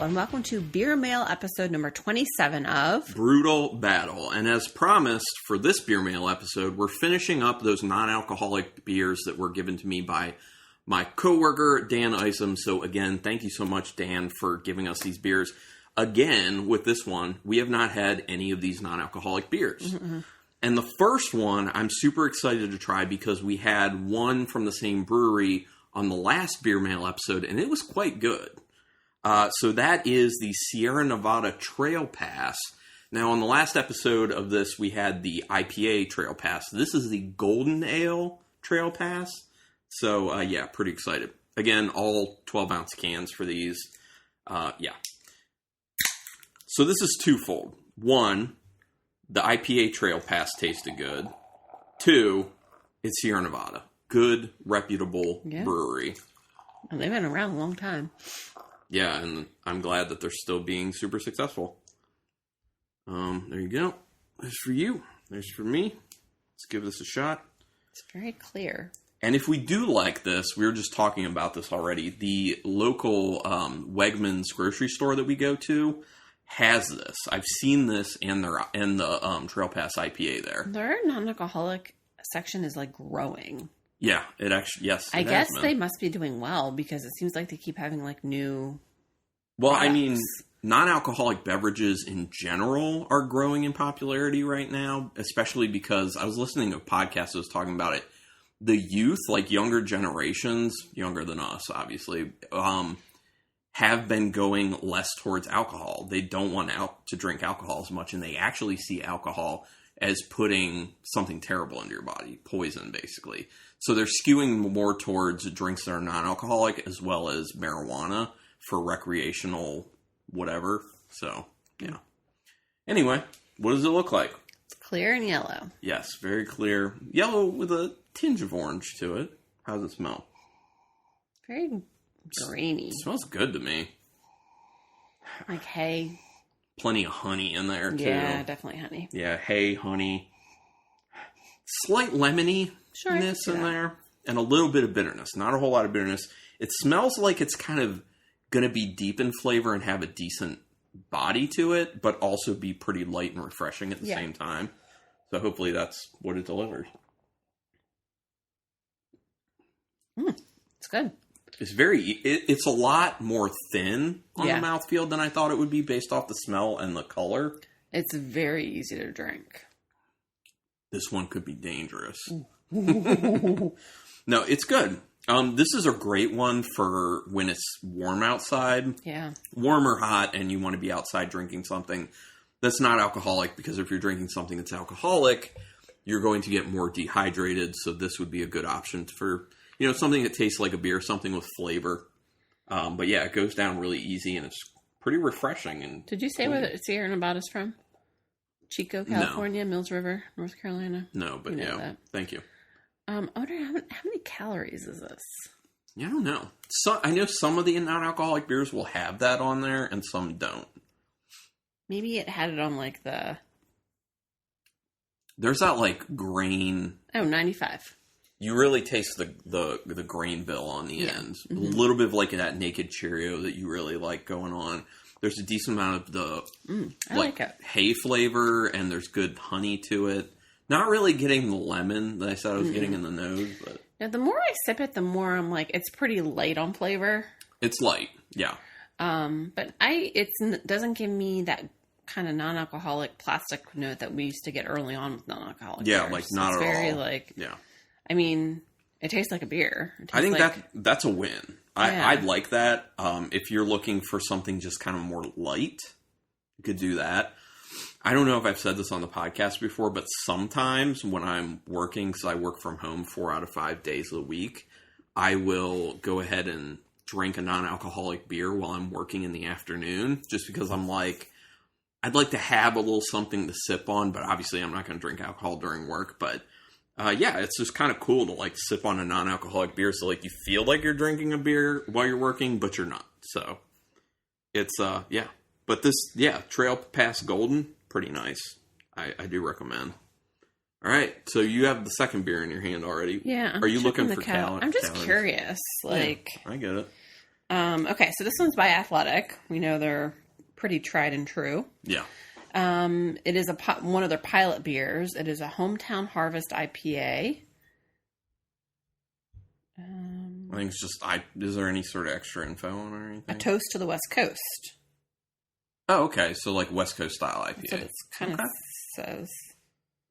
and welcome to Beer Mail episode number 27 of Brutal Battle. And as promised, for this Beer Mail episode, we're finishing up those non-alcoholic beers that were given to me by my coworker, Dan Isom. So again, thank you so much, Dan, for giving us these beers. Again, with this one, we have not had any of these non-alcoholic beers. Mm-hmm. And the first one, I'm super excited to try because we had one from the same brewery on the last Beer Mail episode, and it was quite good. So that is the Sierra Nevada Trail Pass. Now, on the last episode of this, we had the IPA Trail Pass. This is the Golden Ale Trail Pass. So, yeah, pretty excited. Again, all 12-ounce cans for these. Yeah. So this is twofold. One, the IPA Trail Pass tasted good. Two, it's Sierra Nevada. Good, reputable brewery. Well, they've been around a long time. Yeah, and I'm glad that they're still being super successful. There you go. There's for you. There's for me. Let's give this a shot. It's very clear. And if we do like this, we were just talking about this already, the local Wegmans grocery store that we go to has this. I've seen this in the Trail Pass IPA there. Their non-alcoholic section is like growing. Yeah, it actually, yes. I guess they must be doing well because it seems like they keep having like new products. I mean, non-alcoholic beverages in general are growing in popularity right now, especially because I was listening to a podcast that was talking about it. The youth, like younger generations, younger than us, obviously, have been going less towards alcohol. They don't want to drink alcohol as much, and they actually see alcohol as putting something terrible into your body, poison, basically. So they're skewing more towards drinks that are non-alcoholic as well as marijuana for recreational whatever. So, yeah. Anyway, what does it look like? It's clear and yellow. Yes, very clear. Yellow with a tinge of orange to it. How does it smell? Very grainy. It smells good to me. Like hay. Plenty of honey in there, too. Yeah, definitely honey. Yeah, hay, honey. Slight lemony. In there, and a little bit of bitterness. Not a whole lot of bitterness. It smells like it's kind of going to be deep in flavor and have a decent body to it, but also be pretty light and refreshing at the same time. So hopefully that's what it delivers. It's good. It's it's a lot more thin on the mouthfeel than I thought it would be based off the smell and the color. It's very easy to drink. This one could be dangerous. No, it's good. This is a great one for when it's warm outside. Yeah. Warm or hot, and you want to be outside drinking something that's not alcoholic, because if you're drinking something that's alcoholic, you're going to get more dehydrated, so this would be a good option for, something that tastes like a beer, something with flavor. But yeah, it goes down really easy, and it's pretty refreshing. And did you say where Sierra Nevada's from? Chico, California, no. Mills River, North Carolina. No, but yeah, thank you. I wonder how many calories is this? Yeah, I don't know. I know some of the non-alcoholic beers will have that on there, and some don't. Maybe it had it on like the... There's that like grain... Oh, 95. You really taste the grain bill on the end. Mm-hmm. A little bit of like that Naked Cheerio that you really like going on. There's a decent amount of the like hay flavor, and there's good honey to it. Not really getting the lemon that I said I was getting in the nose, but now the more I sip it, the more I'm like, it's pretty light on flavor. It's light, yeah. But it doesn't give me that kind of non-alcoholic plastic note that we used to get early on with non-alcoholic. Yeah, beers. like not it's at very all. Like, yeah. I mean, it tastes like a beer. I think that's a win. I'd like that. If you're looking for something just kind of more light, you could do that. I don't know if I've said this on the podcast before, but sometimes when I'm working, because I work from home 4 out of 5 days a week, I will go ahead and drink a non-alcoholic beer while I'm working in the afternoon, just because I'm like, I'd like to have a little something to sip on, but obviously I'm not going to drink alcohol during work. But yeah, it's just kind of cool to like sip on a non-alcoholic beer, so like you feel like you're drinking a beer while you're working, but you're not. So it's yeah. But this, Trail Pass Golden, pretty nice. I do recommend. All right, so you have the second beer in your hand already. Yeah. Are you looking for calories? I'm just curious. Like, yeah, I get it. Okay, so this one's by Athletic. We know they're pretty tried and true. Yeah. It is one of their pilot beers. It is a Hometown Harvest IPA. I think it's just, is there any sort of extra info on it or anything? A toast to the West Coast. Oh, okay. So like West Coast style IPA. That's what it kind of says.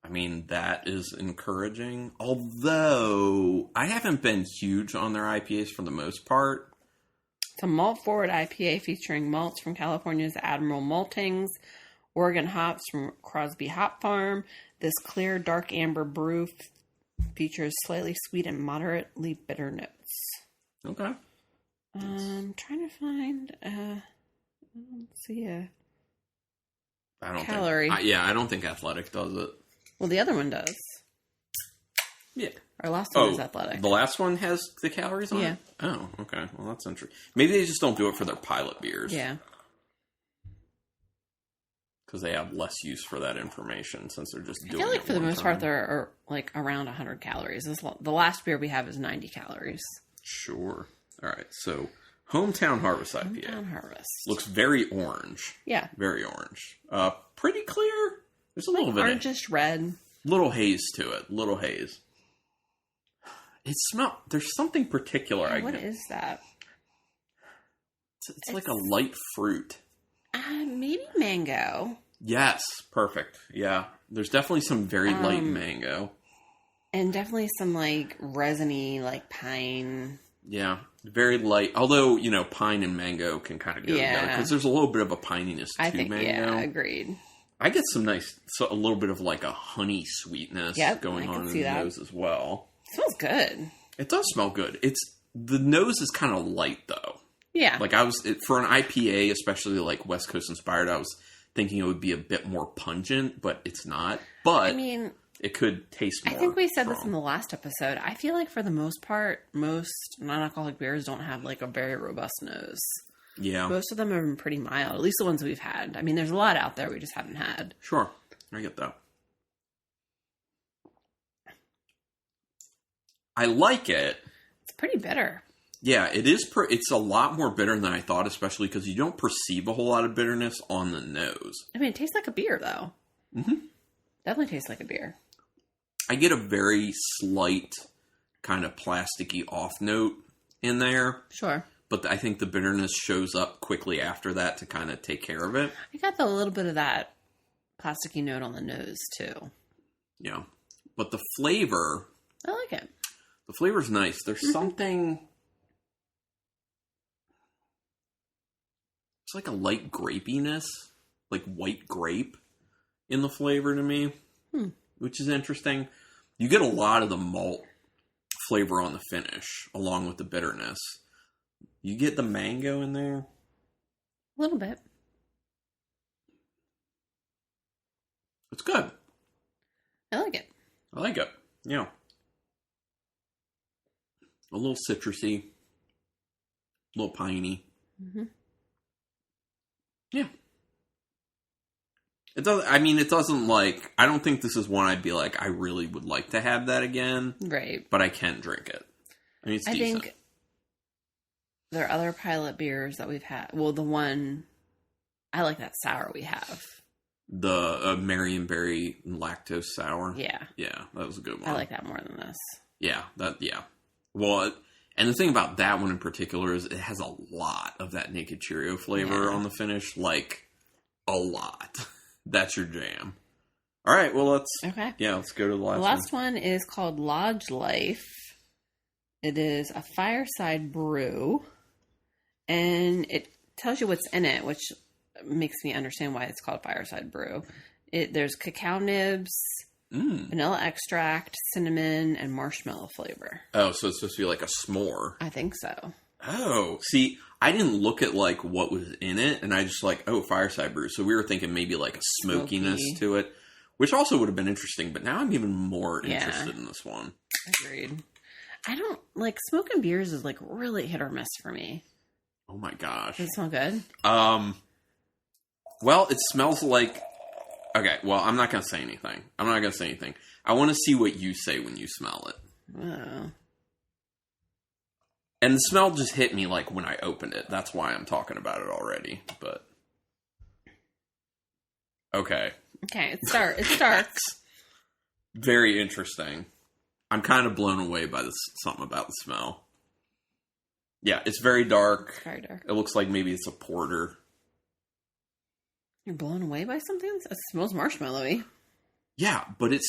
I mean, that is encouraging. Although, I haven't been huge on their IPAs for the most part. It's a malt-forward IPA featuring malts from California's Admiral Maltings, Oregon hops from Crosby Hop Farm. This clear, dark amber brew features slightly sweet and moderately bitter notes. Okay. I'm trying to find, let's see, I don't calorie. I don't think Athletic does it. Well, the other one does. Yeah. Our last one is Athletic. The last one has the calories on it? Oh, okay. Well, that's interesting. Maybe they just don't do it for their pilot beers. Yeah. Because they have less use for that information since they're just doing it. I feel like for the most part, time. they're like around 100 calories. The last beer we have is 90 calories. Sure. All right. So, Hometown Harvest IPA. Hometown Harvest. Looks very orange. Yeah. Very orange. Pretty clear. There's a little bit orangish red. Little haze to it. Little haze. There's something particular. What is that? It's like a light fruit. Maybe mango. Yes, perfect. Yeah, there's definitely some very light mango. And definitely some like resiny, like pine. Yeah, very light. Although, pine and mango can kind of go together. Because there's a little bit of a pininess to mango. Yeah, agreed. I get a little bit of like a honey sweetness going on in the nose as well. It smells good. It does smell good. The nose is kind of light though. Yeah. Like for an IPA, especially like West Coast inspired, I was thinking it would be a bit more pungent, but it's not. But it could taste more. I think we said strong. this in the last episode. I feel like for the most part, most non-alcoholic beers don't have like a very robust nose. Yeah. Most of them have been pretty mild, at least the ones we've had. I mean, there's a lot out there we just haven't had. Sure. I get that. I like it. It's pretty bitter. Yeah, it is. It's a lot more bitter than I thought, especially because you don't perceive a whole lot of bitterness on the nose. I mean, it tastes like a beer, though. Mm-hmm. Definitely tastes like a beer. I get a very slight kind of plasticky off note in there. Sure. But I think the bitterness shows up quickly after that to kind of take care of it. I got a little bit of that plasticky note on the nose, too. Yeah. But the flavor... I like it. The flavor's nice. There's something... It's like a light grapiness. Like white grape in the flavor to me. Which is interesting. You get a lot of the malt flavor on the finish, along with the bitterness. You get the mango in there? A little bit. It's good. I like it. I like it. Yeah. A little citrusy. A little piney. Mm-hmm. Yeah. It doesn't like... I don't think this is one I'd be like, I really would like to have that again. Right. But I can drink it. I mean, it's decent. I think there are other pilot beers that we've had. Well, the one... I like that sour we have. The Marionberry lactose sour? Yeah. Yeah, that was a good one. I like that more than this. Yeah, Well, and the thing about that one in particular is it has a lot of that Naked Cheerio flavor on the finish. Like, a lot. That's your jam. All right, well, let's go to the last one. The last one is called Lodge Life. It is a fireside brew. And it tells you what's in it, which makes me understand why it's called fireside brew. There's cacao nibs, vanilla extract, cinnamon, and marshmallow flavor. Oh, so it's supposed to be like a s'more. I think so. Oh, see, I didn't look at like what was in it, and I just fireside brew. So we were thinking maybe like a smokiness to it, which also would have been interesting. But now I'm even more interested in this one. Agreed. I don't like smoking beers is like really hit or miss for me. Oh my gosh. Does it smell good? Well, it smells like... Okay, well, I'm not going to say anything. I want to see what you say when you smell it. Oh. And the smell just hit me like when I opened it. That's why I'm talking about it already. But okay. Okay, it starts. Very interesting. I'm kind of blown away by this something about the smell. Yeah, it's very dark. It's very dark. It looks like maybe it's a porter. You're blown away by something? It smells marshmallowy. Yeah, but it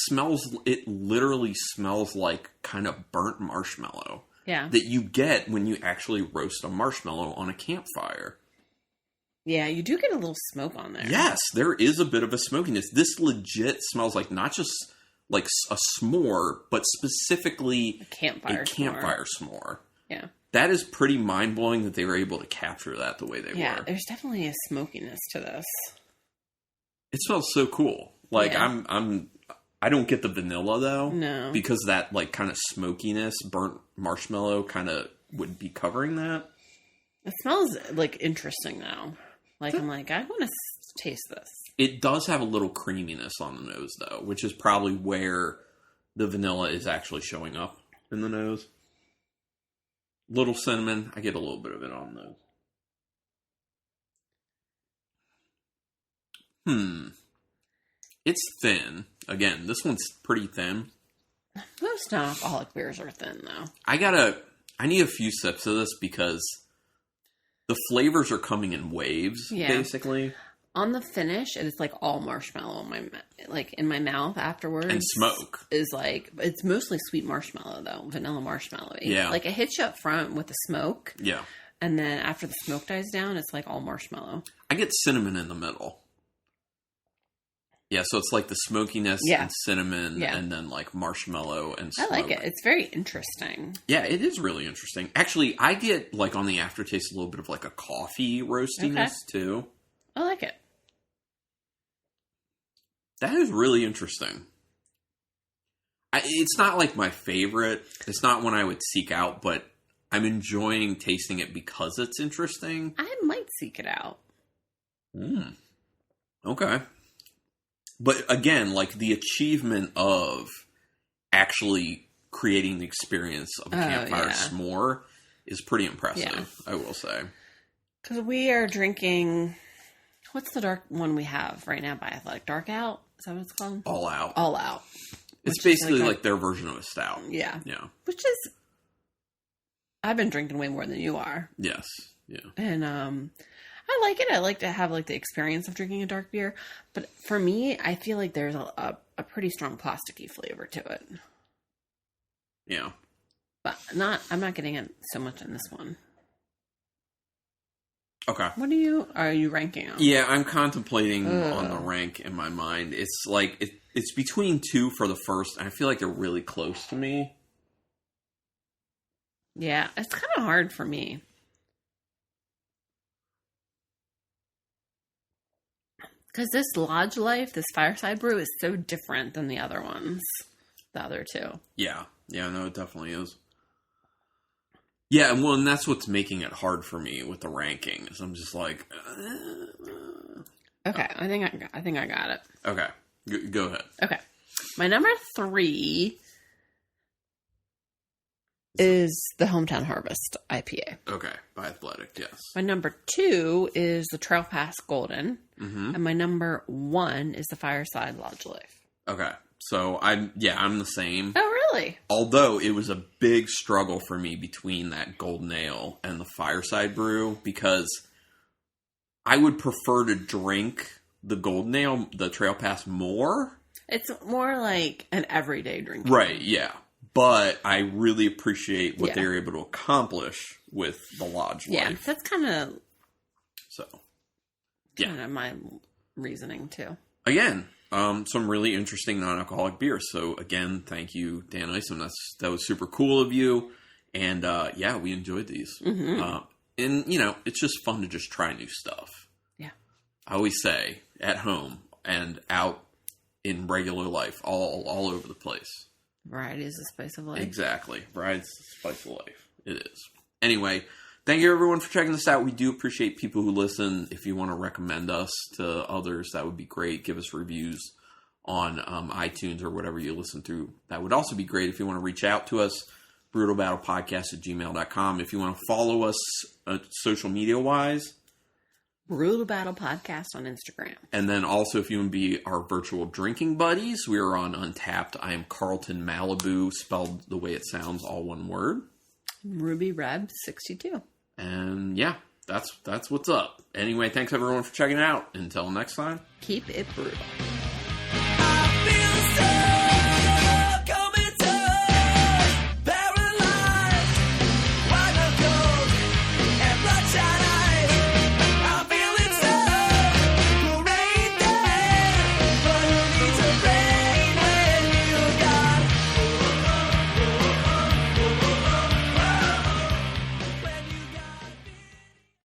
literally smells like kind of burnt marshmallow. Yeah. That you get when you actually roast a marshmallow on a campfire. Yeah, you do get a little smoke on there. Yes, there is a bit of a smokiness. This legit smells like not just like a s'more, but specifically a campfire s'more. Yeah. That is pretty mind-blowing that they were able to capture that the way they were. Yeah, there's definitely a smokiness to this. It smells so cool. Like, yeah. I don't get the vanilla, though. No. Because that, like, kind of smokiness, burnt marshmallow kind of would be covering that. It smells, like, interesting, though. Like, I'm like, I want to taste this. It does have a little creaminess on the nose, though, which is probably where the vanilla is actually showing up in the nose. Little cinnamon. I get a little bit of it on the nose. It's thin. Again, this one's pretty thin. Most non-alcoholic beers are thin, though. I need a few sips of this because the flavors are coming in waves, basically. On the finish, it is like all marshmallow in my mouth afterwards. And smoke. Is like, it's mostly sweet marshmallow, though. Vanilla marshmallow. Yeah. Like, it hits you up front with the smoke. Yeah. And then after the smoke dies down, it's like all marshmallow. I get cinnamon in the middle. Yeah, so it's like the smokiness and cinnamon and then like marshmallow and smoke. I like it. It's very interesting. Yeah, it is really interesting. Actually, I get like on the aftertaste a little bit of like a coffee roastiness too. I like it. That is really interesting. It's not like my favorite. It's not one I would seek out, but I'm enjoying tasting it because it's interesting. I might seek it out. Okay. But again, like the achievement of actually creating the experience of a campfire s'more is pretty impressive, I will say. Because we are drinking, what's the dark one we have right now by Athletic? Dark Out? Is that what it's called? All Out. All Out. It's basically like their version of a stout. Yeah. Yeah. Which is, I've been drinking way more than you are. Yes. Yeah. And I like it. I like to have like the experience of drinking a dark beer. But for me, I feel like there's a pretty strong plasticky flavor to it. Yeah. But I'm not getting it so much in this one. Okay. What are you ranking on? Yeah, I'm contemplating on the rank in my mind. It's like, it's between two for the first, and I feel like they're really close to me. Yeah, it's kind of hard for me. Because this Lodge Life, this Fireside Brew, is so different than the other ones. The other two. Yeah. Yeah, no, it definitely is. Yeah, well, and that's what's making it hard for me with the rankings. I'm just like... Okay, I think I got it. Okay, go ahead. Okay. My number 3 is the Hometown Harvest IPA. Okay, by Athletic, yes. My number 2 is the Trail Pass Golden. Mm-hmm. And my number 1 is the Fireside Lodge Life. Okay, so I'm the same. Oh, really? Although it was a big struggle for me between that Golden Ale and the Fireside Brew, because I would prefer to drink the Golden Ale, the Trail Pass, more. It's more like an everyday drink. Right, yeah. But I really appreciate what they were able to accomplish with the Lodge Life. Yeah, that's kind of... So, kind of my reasoning, too. Again, some really interesting non-alcoholic beers. So, again, thank you, Dan Isom. That was super cool of you. And, we enjoyed these. Mm-hmm. And, it's just fun to just try new stuff. Yeah. I always say, at home and out in regular life, all over the place. Variety is the spice of life. Exactly. Variety is the spice of life. It is. Anyway, thank you everyone for checking this out. We do appreciate people who listen. If you want to recommend us to others, that would be great. Give us reviews on iTunes or whatever you listen to. That would also be great. If you want to reach out to us, brutalbattlepodcast@gmail.com. If you want to follow us social media-wise. Brutal Battle Podcast on Instagram. And then also, if you want to be our virtual drinking buddies, we are on Untapped. I am Carlton Malibu, spelled the way it sounds, all one word. Ruby Reb 62. And yeah, that's what's up. Anyway, thanks everyone for checking it out. Until next time, keep it brutal.